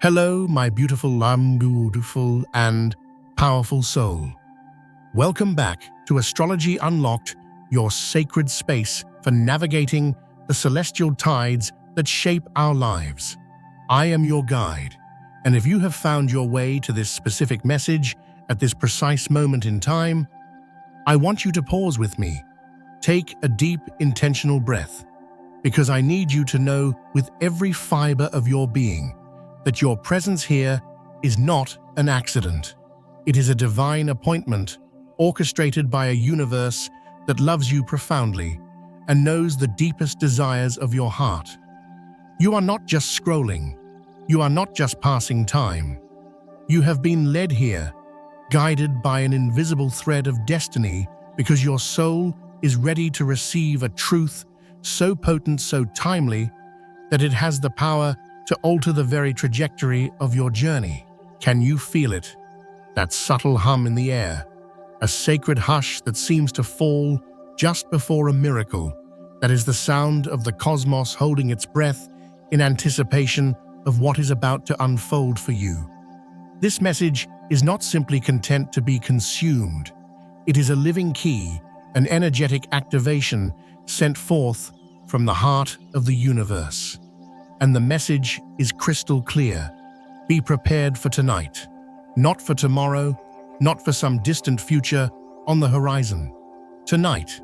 Hello, my beautiful and powerful soul. Welcome back to Astrology Unlocked, your sacred space for navigating the celestial tides that shape our lives. I am your guide, and if you have found your way to this specific message at this precise moment in time, I want you to pause with me. Take a deep, intentional breath, because I need you to know with every fiber of your being that your presence here is not an accident. It is a divine appointment orchestrated by a universe that loves you profoundly and knows the deepest desires of your heart. You are not just scrolling. You are not just passing time. You have been led here, guided by an invisible thread of destiny, because your soul is ready to receive a truth so potent, so timely, that it has the power to alter the very trajectory of your journey. Can you feel it? That subtle hum in the air, a sacred hush that seems to fall just before a miracle. That is the sound of the cosmos holding its breath in anticipation of what is about to unfold for you. This message is not simply content to be consumed. It is a living key, an energetic activation sent forth from the heart of the universe. And the message is crystal clear. Be prepared for tonight, not for tomorrow, not for some distant future on the horizon. Tonight,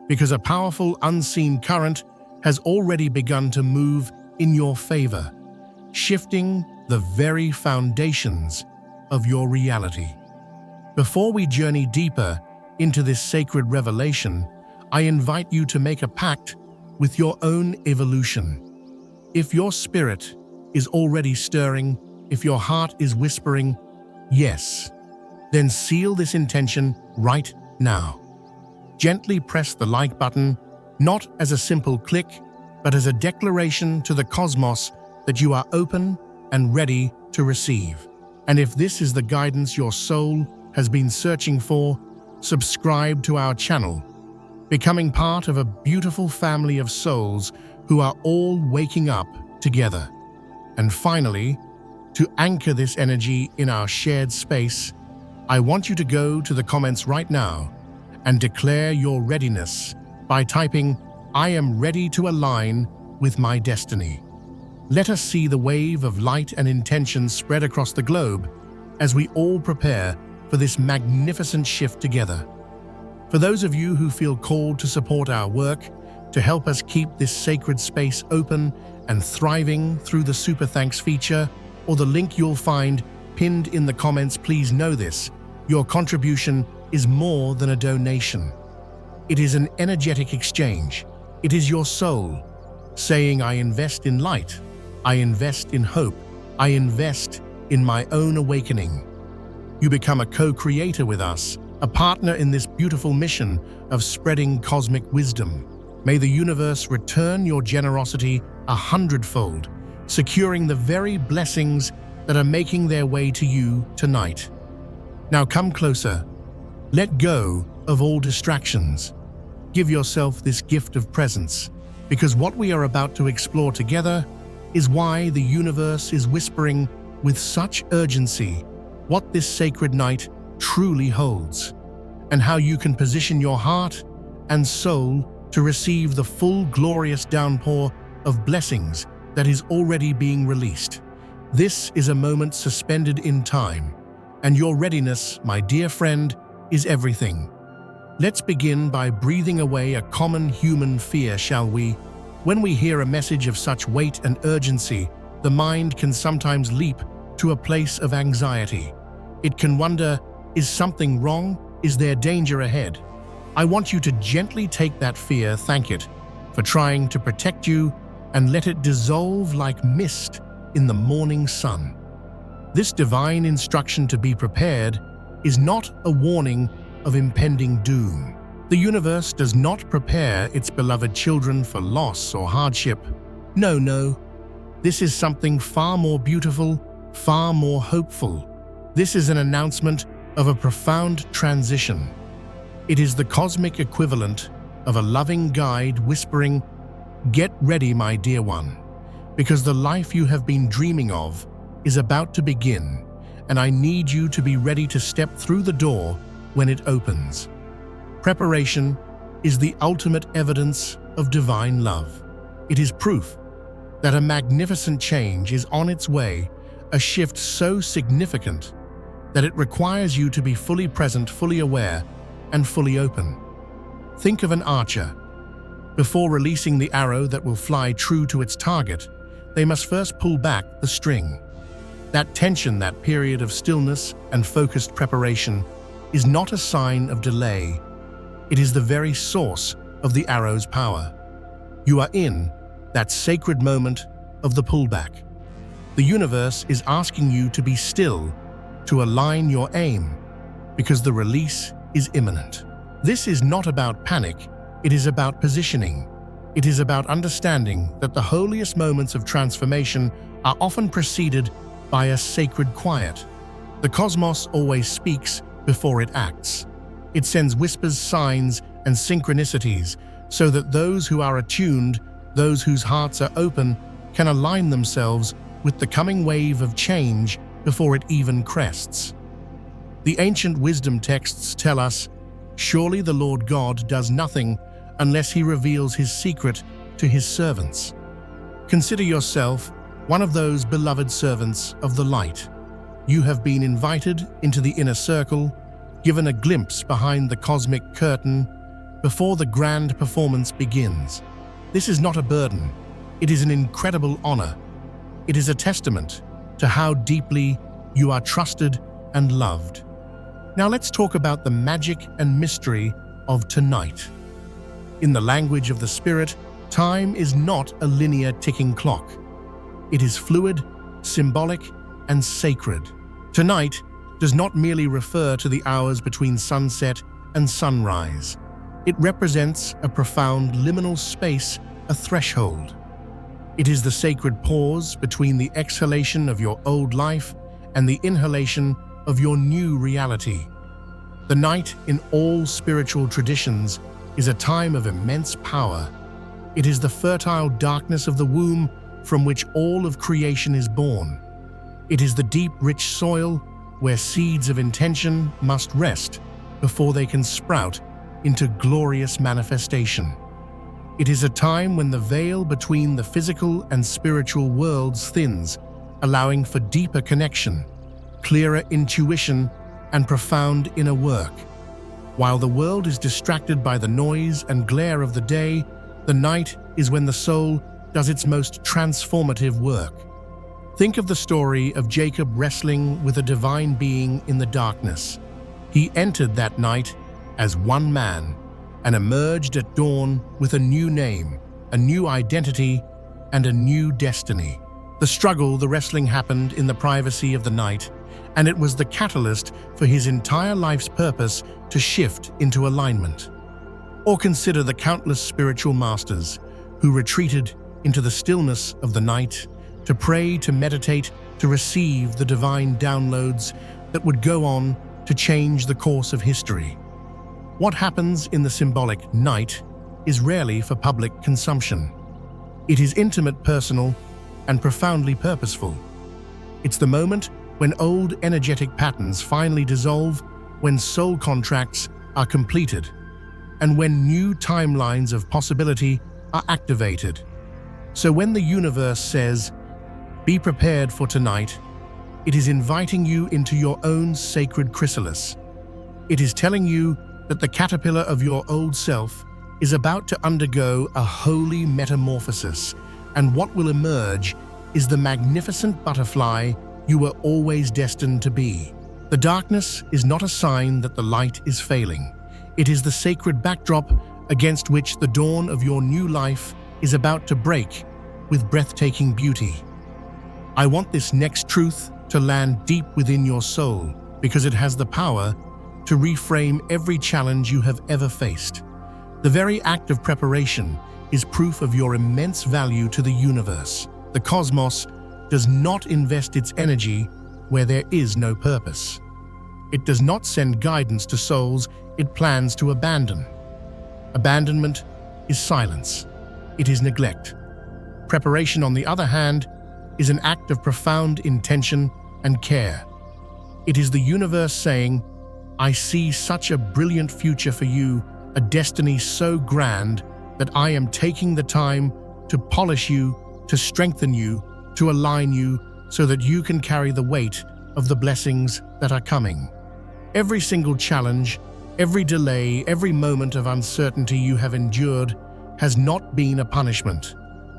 because a powerful unseen current has already begun to move in your favor, shifting the very foundations of your reality. Before we journey deeper into this sacred revelation, I invite you to make a pact with your own evolution. If your spirit is already stirring, if your heart is whispering, yes, then seal this intention right now. Gently press the like button, not as a simple click, but as a declaration to the cosmos that you are open and ready to receive. And if this is the guidance your soul has been searching for, subscribe to our channel, becoming part of a beautiful family of souls who are all waking up together. And finally, to anchor this energy in our shared space, I want you to go to the comments right now and declare your readiness by typing, "I am ready to align with my destiny." Let us see the wave of light and intention spread across the globe as we all prepare for this magnificent shift together. For those of you who feel called to support our work, to help us keep this sacred space open and thriving through the Super Thanks feature or the link you'll find pinned in the comments, please know this: your contribution is more than a donation. It is an energetic exchange. It is your soul saying, "I invest in light, I invest in hope, I invest in my own awakening." You become a co-creator with us, a partner in this beautiful mission of spreading cosmic wisdom. May the universe return your generosity 100-fold, securing the very blessings that are making their way to you tonight. Now come closer. Let go of all distractions. Give yourself this gift of presence, because what we are about to explore together is why the universe is whispering with such urgency what this sacred night truly holds, and how you can position your heart and soul to receive the full glorious downpour of blessings that is already being released. This is a moment suspended in time, and your readiness, my dear friend, is everything. Let's begin by breathing away a common human fear, shall we? When we hear a message of such weight and urgency, the mind can sometimes leap to a place of anxiety. It can wonder, is something wrong? Is there danger ahead? I want you to gently take that fear, thank it, for trying to protect you, and let it dissolve like mist in the morning sun. This divine instruction to be prepared is not a warning of impending doom. The universe does not prepare its beloved children for loss or hardship. No. This is something far more beautiful, far more hopeful. This is an announcement of a profound transition. It is the cosmic equivalent of a loving guide whispering, "Get ready, my dear one, because the life you have been dreaming of is about to begin, and I need you to be ready to step through the door when it opens. Preparation is the ultimate evidence of divine love. It is proof that a magnificent change is on its way, a shift so significant that it requires you to be fully present, fully aware, and fully open. Think of an archer. Before releasing the arrow that will fly true to its target, they must first pull back the string. That tension, that period of stillness and focused preparation, is not a sign of delay. It is the very source of the arrow's power. You are in that sacred moment of the pullback. The universe is asking you to be still, to align your aim, because the release is imminent. This is not about panic, it is about positioning. It is about understanding that the holiest moments of transformation are often preceded by a sacred quiet. The cosmos always speaks before it acts. It sends whispers, signs, and synchronicities so that those who are attuned, those whose hearts are open, can align themselves with the coming wave of change before it even crests. The ancient wisdom texts tell us, "Surely the Lord God does nothing unless he reveals his secret to his servants." Consider yourself one of those beloved servants of the light. You have been invited into the inner circle, given a glimpse behind the cosmic curtain before the grand performance begins. This is not a burden, it is an incredible honor. It is a testament to how deeply you are trusted and loved. Now let's talk about the magic and mystery of tonight. In the language of the spirit, time is not a linear ticking clock. It is fluid, symbolic, and sacred. Tonight does not merely refer to the hours between sunset and sunrise. It represents a profound liminal space, a threshold. It is the sacred pause between the exhalation of your old life and the inhalation of your new reality. The night, in all spiritual traditions, is a time of immense power. It is the fertile darkness of the womb from which all of creation is born. It is the deep, rich soil where seeds of intention must rest before they can sprout into glorious manifestation. It is a time when the veil between the physical and spiritual worlds thins, allowing for deeper connection, clearer intuition, and profound inner work. While the world is distracted by the noise and glare of the day, the night is when the soul does its most transformative work. Think of the story of Jacob wrestling with a divine being in the darkness. He entered that night as one man and emerged at dawn with a new name, a new identity, and a new destiny. The wrestling happened in the privacy of the night, and it was the catalyst for his entire life's purpose to shift into alignment. Or consider the countless spiritual masters who retreated into the stillness of the night to pray, to meditate, to receive the divine downloads that would go on to change the course of history. What happens in the symbolic night is rarely for public consumption. It is intimate, personal, and profoundly purposeful. It's the moment when old energetic patterns finally dissolve, when soul contracts are completed, and when new timelines of possibility are activated. So when the universe says, "Be prepared for tonight," it is inviting you into your own sacred chrysalis. It is telling you that the caterpillar of your old self is about to undergo a holy metamorphosis, and what will emerge is the magnificent butterfly you were always destined to be. The darkness is not a sign that the light is failing. It is the sacred backdrop against which the dawn of your new life is about to break with breathtaking beauty. I want this next truth to land deep within your soul because it has the power to reframe every challenge you have ever faced. The very act of preparation is proof of your immense value to the universe. The cosmos does not invest its energy where there is no purpose. It does not send guidance to souls it plans to abandon. Abandonment is silence. It is neglect. Preparation, on the other hand, is an act of profound intention and care. It is the universe saying, "I see such a brilliant future for you, a destiny so grand that I am taking the time to polish you, to strengthen you, to align you so that you can carry the weight of the blessings that are coming." Every single challenge, every delay, every moment of uncertainty you have endured has not been a punishment.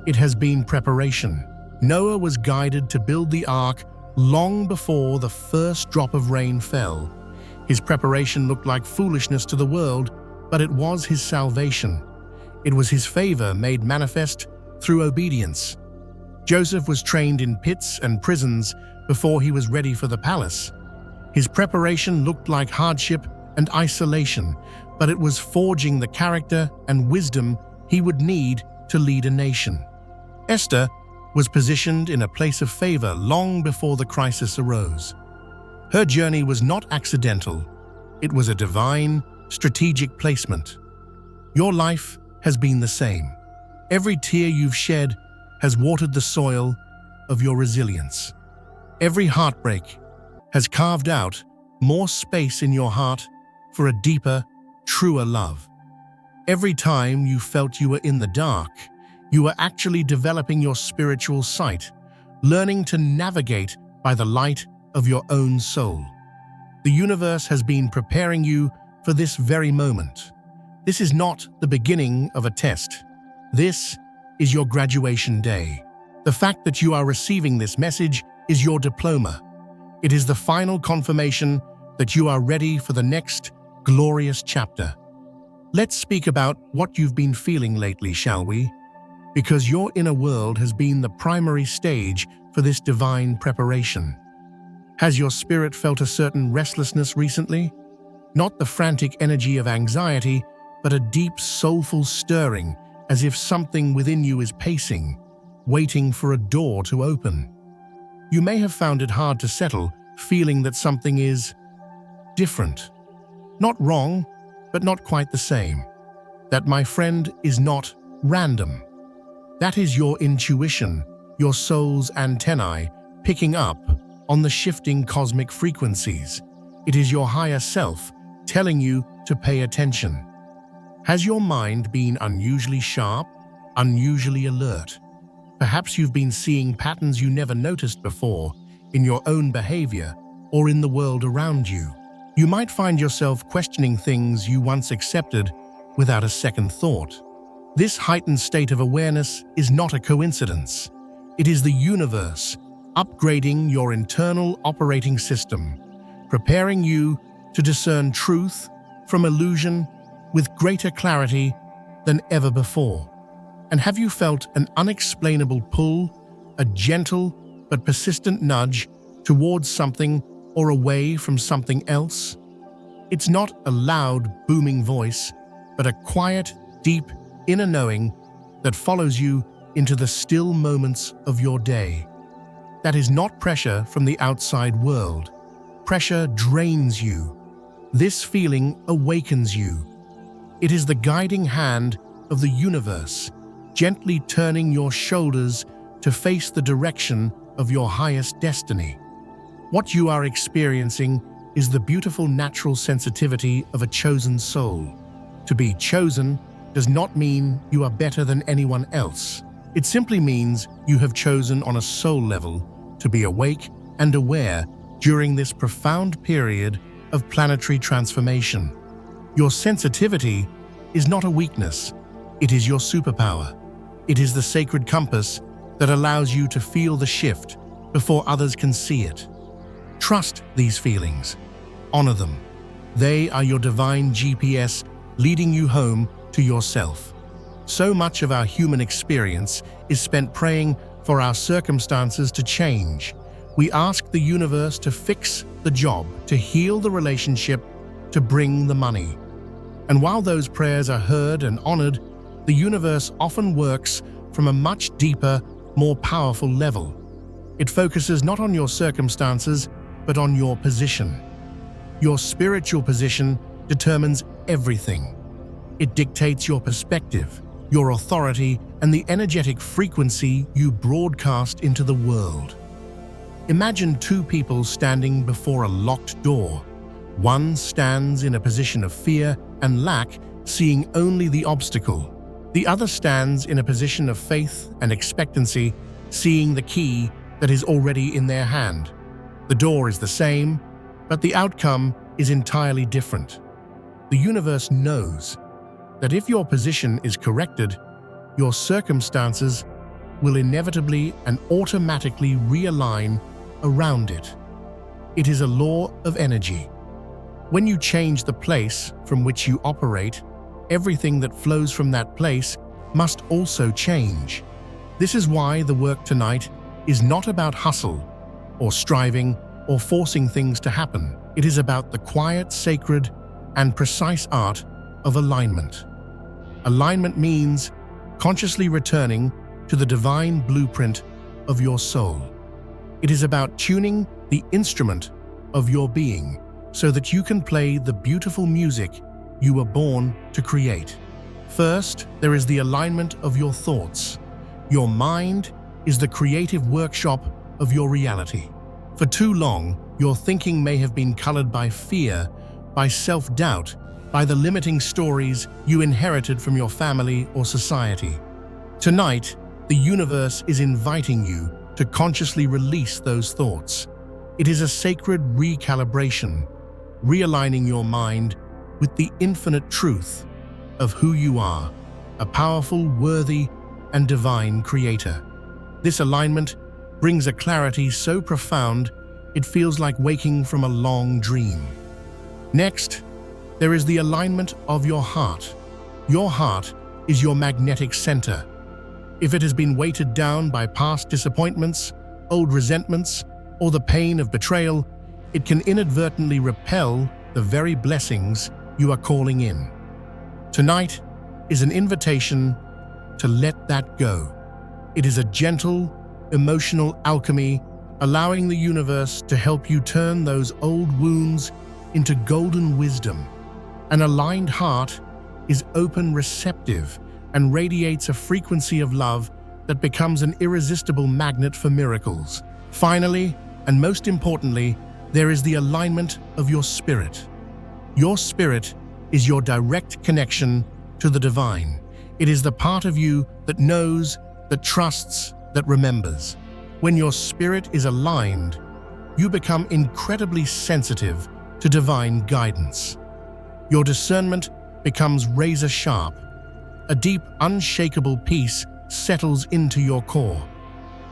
It has been preparation. Noah was guided to build the ark long before the first drop of rain fell. His preparation looked like foolishness to the world, but it was his salvation. It was his favor made manifest through obedience. Joseph was trained in pits and prisons before he was ready for the palace. His preparation looked like hardship and isolation, but it was forging the character and wisdom he would need to lead a nation. Esther was positioned in a place of favor long before the crisis arose. Her journey was not accidental. It was a divine, strategic placement. Your life has been the same. Every tear you've shed has watered the soil of your resilience. Every heartbreak has carved out more space in your heart for a deeper, truer love. Every time you felt you were in the dark, you were actually developing your spiritual sight, learning to navigate by the light of your own soul. The universe has been preparing you for this very moment. This is not the beginning of a test. This is your graduation day. The fact that you are receiving this message is your diploma. It is the final confirmation that you are ready for the next glorious chapter. Let's speak about what you've been feeling lately, shall we? Because your inner world has been the primary stage for this divine preparation. Has your spirit felt a certain restlessness recently? Not the frantic energy of anxiety, but a deep, soulful stirring, as if something within you is pacing, waiting for a door to open. You may have found it hard to settle, feeling that something is different. Not wrong, but not quite the same. That, my friend, is not random. That is your intuition, your soul's antennae, picking up on the shifting cosmic frequencies. It is your higher self telling you to pay attention. Has your mind been unusually sharp, unusually alert? Perhaps you've been seeing patterns you never noticed before in your own behavior or in the world around you. You might find yourself questioning things you once accepted without a second thought. This heightened state of awareness is not a coincidence. It is the universe upgrading your internal operating system, preparing you to discern truth from illusion with greater clarity than ever before. And have you felt an unexplainable pull, a gentle but persistent nudge towards something or away from something else? It's not a loud, booming voice, but a quiet, deep inner knowing that follows you into the still moments of your day. That is not pressure from the outside world. Pressure drains you. This feeling awakens you. It is the guiding hand of the universe, gently turning your shoulders to face the direction of your highest destiny. What you are experiencing is the beautiful natural sensitivity of a chosen soul. To be chosen does not mean you are better than anyone else. It simply means you have chosen on a soul level to be awake and aware during this profound period of planetary transformation. Your sensitivity is not a weakness, it is your superpower. It is the sacred compass that allows you to feel the shift before others can see it. Trust these feelings. Honor them. They are your divine GPS leading you home to yourself. So much of our human experience is spent praying for our circumstances to change. We ask the universe to fix the job, to heal the relationship, to bring the money. And while those prayers are heard and honored, the universe often works from a much deeper, more powerful level. It focuses not on your circumstances, but on your position. Your spiritual position determines everything. It dictates your perspective, your authority, and the energetic frequency you broadcast into the world. Imagine two people standing before a locked door. One stands in a position of fear and lack, seeing only the obstacle. The other stands in a position of faith and expectancy, seeing the key that is already in their hand. The door is the same, but the outcome is entirely different. The universe knows that if your position is corrected, your circumstances will inevitably and automatically realign around it. It is a law of energy. When you change the place from which you operate, everything that flows from that place must also change. This is why the work tonight is not about hustle or striving or forcing things to happen. It is about the quiet, sacred, and precise art of alignment. Alignment means consciously returning to the divine blueprint of your soul. It is about tuning the instrument of your being so that you can play the beautiful music you were born to create. First, there is the alignment of your thoughts. Your mind is the creative workshop of your reality. For too long, your thinking may have been colored by fear, by self-doubt, by the limiting stories you inherited from your family or society. Tonight, the universe is inviting you to consciously release those thoughts. It is a sacred recalibration, realigning your mind with the infinite truth of who you are, a powerful, worthy, and divine creator. This alignment brings a clarity so profound it feels like waking from a long dream. Next, there is the alignment of your heart. Your heart is your magnetic center. If it has been weighted down by past disappointments, old resentments, or the pain of betrayal, it can inadvertently repel the very blessings you are calling in. Tonight is an invitation to let that go. It is a gentle, emotional alchemy, allowing the universe to help you turn those old wounds into golden wisdom. An aligned heart is open, receptive, and radiates a frequency of love that becomes an irresistible magnet for miracles. Finally, and most importantly, there is the alignment of your spirit. Your spirit is your direct connection to the divine. It is the part of you that knows, that trusts, that remembers. When your spirit is aligned, you become incredibly sensitive to divine guidance. Your discernment becomes razor sharp. A deep, unshakable peace settles into your core.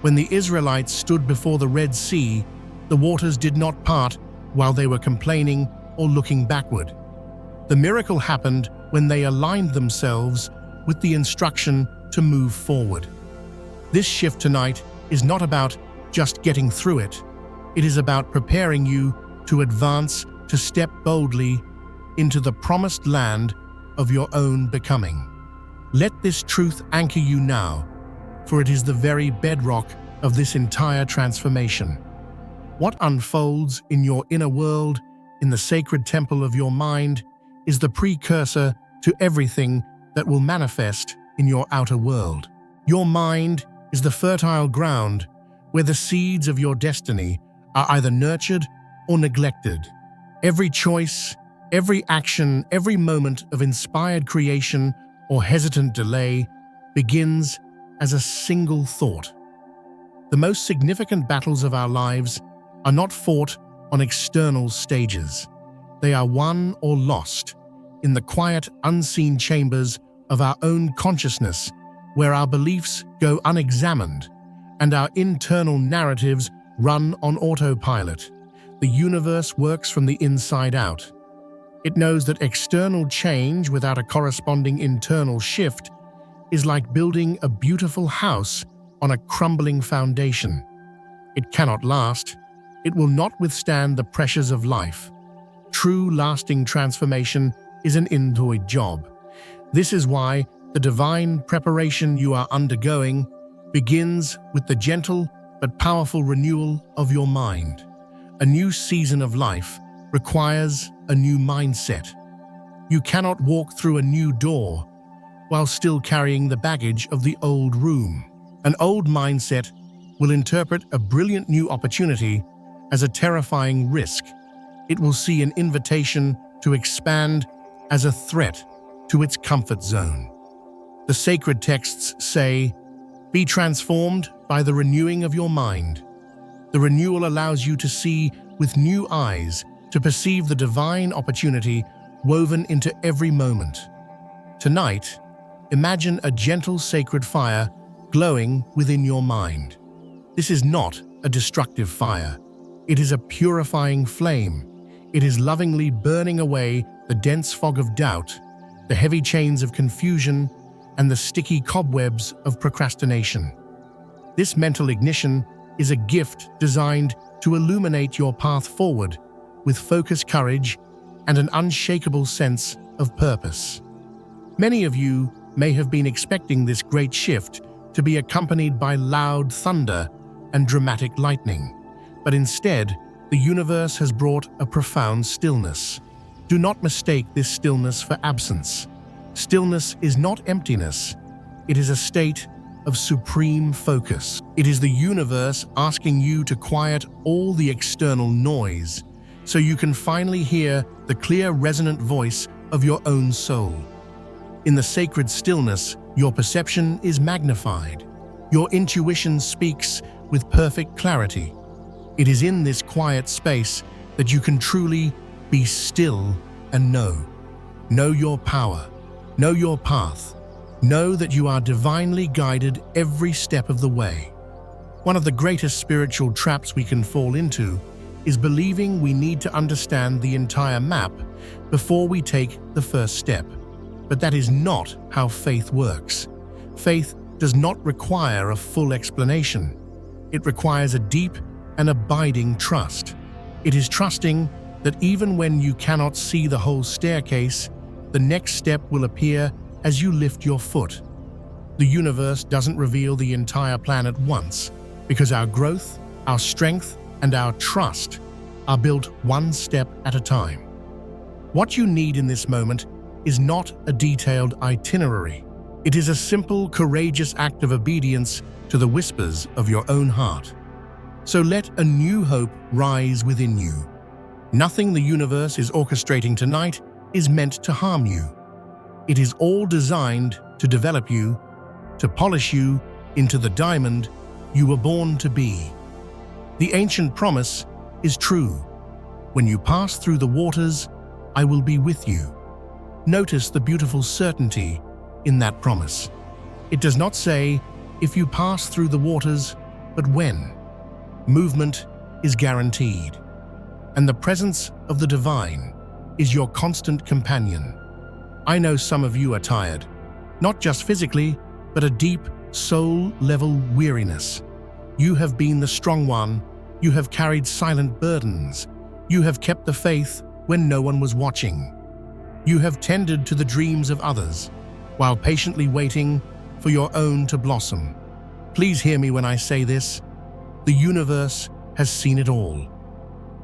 When the Israelites stood before the Red Sea, the waters did not part while they were complaining or looking backward. The miracle happened when they aligned themselves with the instruction to move forward. This shift tonight is not about just getting through it. It is about preparing you to advance, to step boldly into the promised land of your own becoming. Let this truth anchor you now, for it is the very bedrock of this entire transformation. What unfolds in your inner world, in the sacred temple of your mind, is the precursor to everything that will manifest in your outer world. Your mind is the fertile ground where the seeds of your destiny are either nurtured or neglected. Every choice, every action, every moment of inspired creation or hesitant delay begins as a single thought. The most significant battles of our lives are not fought on external stages. They are won or lost in the quiet, unseen chambers of our own consciousness, where our beliefs go unexamined and our internal narratives run on autopilot. The universe works from the inside out. It knows that external change without a corresponding internal shift is like building a beautiful house on a crumbling foundation. It cannot last. It will not withstand the pressures of life. True, lasting transformation is an indoor job. This is why the divine preparation you are undergoing begins with the gentle but powerful renewal of your mind. A new season of life requires a new mindset. You cannot walk through a new door while still carrying the baggage of the old room. An old mindset will interpret a brilliant new opportunity as a terrifying risk. It will see an invitation to expand as a threat to its comfort zone. The sacred texts say, "Be transformed by the renewing of your mind." The renewal allows you to see with new eyes, to perceive the divine opportunity woven into every moment. Tonight, imagine a gentle sacred fire glowing within your mind. This is not a destructive fire. It is a purifying flame. It is lovingly burning away the dense fog of doubt, the heavy chains of confusion, and the sticky cobwebs of procrastination. This mental ignition is a gift designed to illuminate your path forward with focused courage and an unshakable sense of purpose. Many of you may have been expecting this great shift to be accompanied by loud thunder and dramatic lightning, but instead, the universe has brought a profound stillness. Do not mistake this stillness for absence. Stillness is not emptiness. It is a state of supreme focus. It is the universe asking you to quiet all the external noise so you can finally hear the clear, resonant voice of your own soul. In the sacred stillness, your perception is magnified. Your intuition speaks with perfect clarity. It is in this quiet space that you can truly be still and know. Know your power. Know your path. Know that you are divinely guided every step of the way. One of the greatest spiritual traps we can fall into is believing we need to understand the entire map before we take the first step. But that is not how faith works. Faith does not require a full explanation. It requires a deep and abiding trust. It is trusting that even when you cannot see the whole staircase, the next step will appear as you lift your foot. The universe doesn't reveal the entire plan at once, because our growth, our strength, and our trust are built one step at a time. What you need in this moment is not a detailed itinerary. It is a simple, courageous act of obedience to the whispers of your own heart. So let a new hope rise within you. Nothing the universe is orchestrating tonight is meant to harm you. It is all designed to develop you, to polish you into the diamond you were born to be. The ancient promise is true. When you pass through the waters, I will be with you. Notice the beautiful certainty in that promise. It does not say, if you pass through the waters, but when. Movement is guaranteed, and the presence of the divine is your constant companion. I know some of you are tired, not just physically, but a deep, soul-level weariness. You have been the strong one. You have carried silent burdens. You have kept the faith when no one was watching. You have tended to the dreams of others, while patiently waiting for your own to blossom. Please hear me when I say this. The universe has seen it all.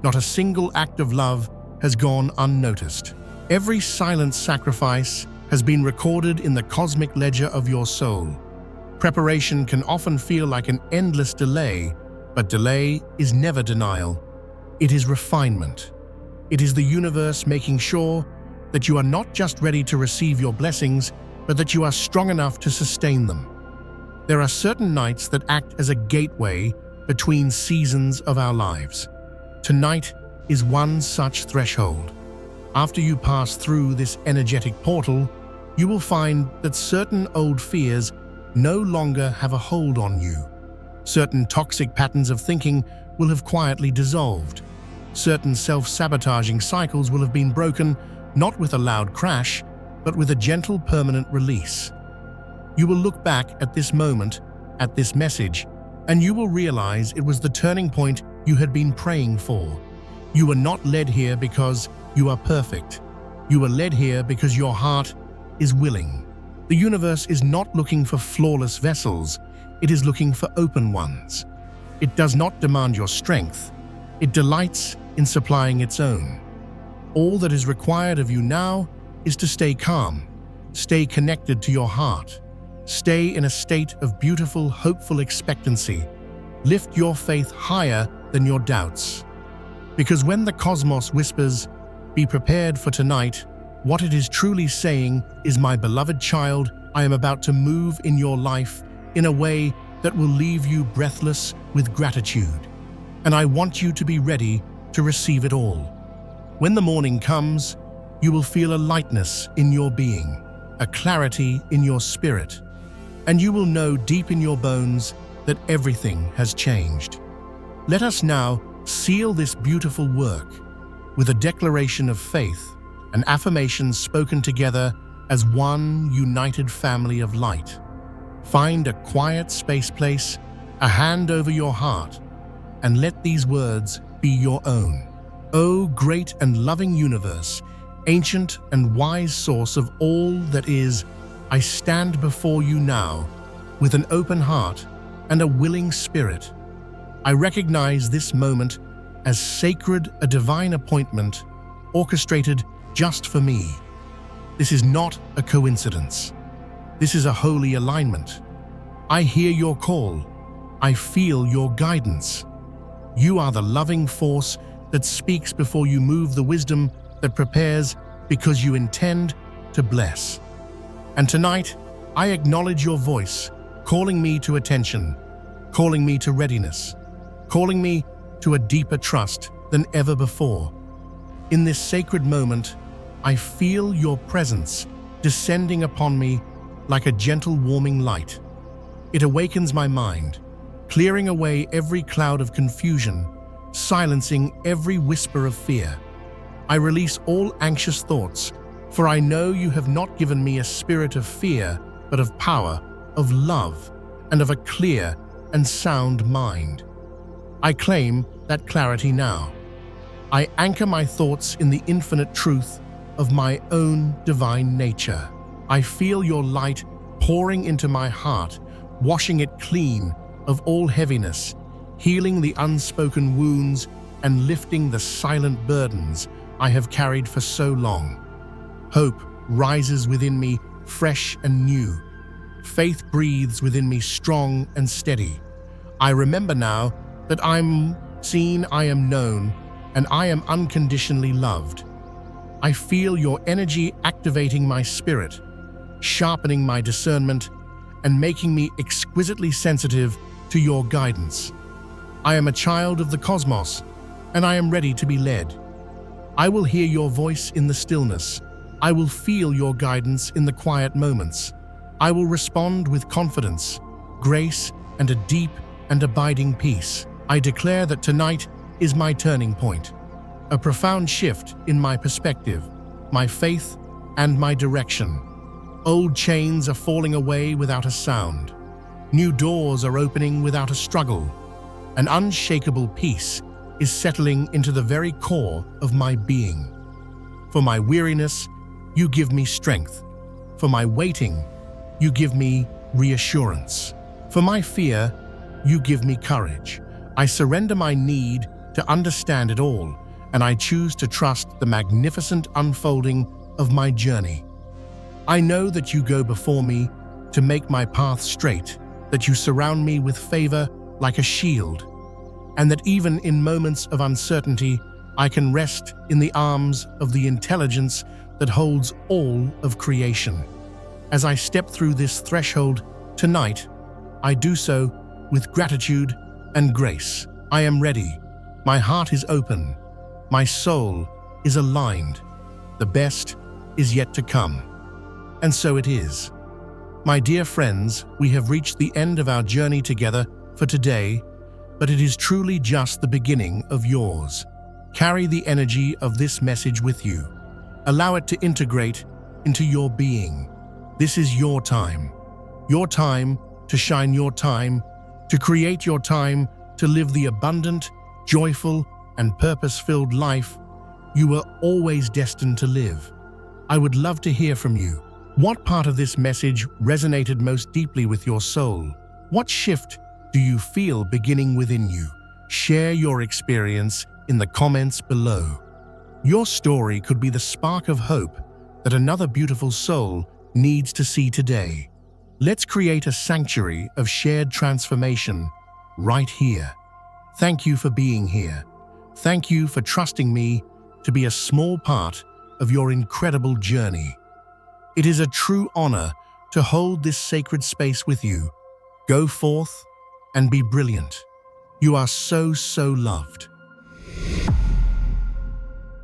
Not a single act of love has gone unnoticed. Every silent sacrifice has been recorded in the cosmic ledger of your soul. Preparation can often feel like an endless delay, but delay is never denial. It is refinement. It is the universe making sure that you are not just ready to receive your blessings, but that you are strong enough to sustain them. There are certain nights that act as a gateway between seasons of our lives. Tonight is one such threshold. After you pass through this energetic portal, you will find that certain old fears no longer have a hold on you. Certain toxic patterns of thinking will have quietly dissolved. Certain self-sabotaging cycles will have been broken, not with a loud crash, but with a gentle, permanent release. You will look back at this moment, at this message, and you will realize it was the turning point you had been praying for. You were not led here because you are perfect. You were led here because your heart is willing. The universe is not looking for flawless vessels. It is looking for open ones. It does not demand your strength. It delights in supplying its own. All that is required of you now is to stay calm, Stay connected to your heart. Stay in a state of beautiful, hopeful expectancy. Lift your faith higher than your doubts. Because when the cosmos whispers, "Be prepared for tonight," what it is truly saying is, "My beloved child, I am about to move in your life in a way that will leave you breathless with gratitude. And I want you to be ready to receive it all." When the morning comes, you will feel a lightness in your being, a clarity in your spirit, and you will know deep in your bones that everything has changed. Let us now seal this beautiful work with a declaration of faith, an affirmation spoken together as one united family of light. Find a quiet place, a hand over your heart, and let these words be your own. O great and loving universe, ancient and wise source of all that is, I stand before you now with an open heart and a willing spirit. I recognize this moment as sacred, a divine appointment orchestrated just for me. This is not a coincidence. This is a holy alignment. I hear your call. I feel your guidance. You are the loving force that speaks before you move, the wisdom that prepares because you intend to bless. And tonight, I acknowledge your voice, calling me to attention, calling me to readiness, calling me to a deeper trust than ever before. In this sacred moment, I feel your presence descending upon me like a gentle, warming light. It awakens my mind, clearing away every cloud of confusion, silencing every whisper of fear. I release all anxious thoughts, for I know you have not given me a spirit of fear, but of power, of love, and of a clear and sound mind. I claim that clarity now. I anchor my thoughts in the infinite truth of my own divine nature. I feel your light pouring into my heart, washing it clean of all heaviness, healing the unspoken wounds and lifting the silent burdens I have carried for so long. Hope rises within me, fresh and new. Faith breathes within me, strong and steady. I remember now that I'm seen, I am known, and I am unconditionally loved. I feel your energy activating my spirit, sharpening my discernment, and making me exquisitely sensitive to your guidance. I am a child of the cosmos, and I am ready to be led. I will hear your voice in the stillness. I will feel your guidance in the quiet moments. I will respond with confidence, grace, and a deep and abiding peace. I declare that tonight is my turning point, a profound shift in my perspective, my faith, and my direction. Old chains are falling away without a sound. New doors are opening without a struggle. An unshakable peace is settling into the very core of my being. For my weariness, you give me strength. For my waiting, you give me reassurance. For my fear, you give me courage. I surrender my need to understand it all, and I choose to trust the magnificent unfolding of my journey. I know that you go before me to make my path straight, that you surround me with favor like a shield, and that even in moments of uncertainty, I can rest in the arms of the intelligence that holds all of creation. As I step through this threshold tonight, I do so with gratitude and grace. I am ready. My heart is open. My soul is aligned. The best is yet to come. And so it is. My dear friends, we have reached the end of our journey together for today, but it is truly just the beginning of yours. Carry the energy of this message with you. Allow it to integrate into your being. This is your time to shine, your time to create, your time to live the abundant, joyful, and purpose-filled life you were always destined to live. I would love to hear from you. What part of this message resonated most deeply with your soul? What shift do you feel beginning within you? Share your experience in the comments below. Your story could be the spark of hope that another beautiful soul needs to see today. Let's create a sanctuary of shared transformation right here. Thank you for being here. Thank you for trusting me to be a small part of your incredible journey. It is a true honor to hold this sacred space with you. Go forth and be brilliant. You are so loved.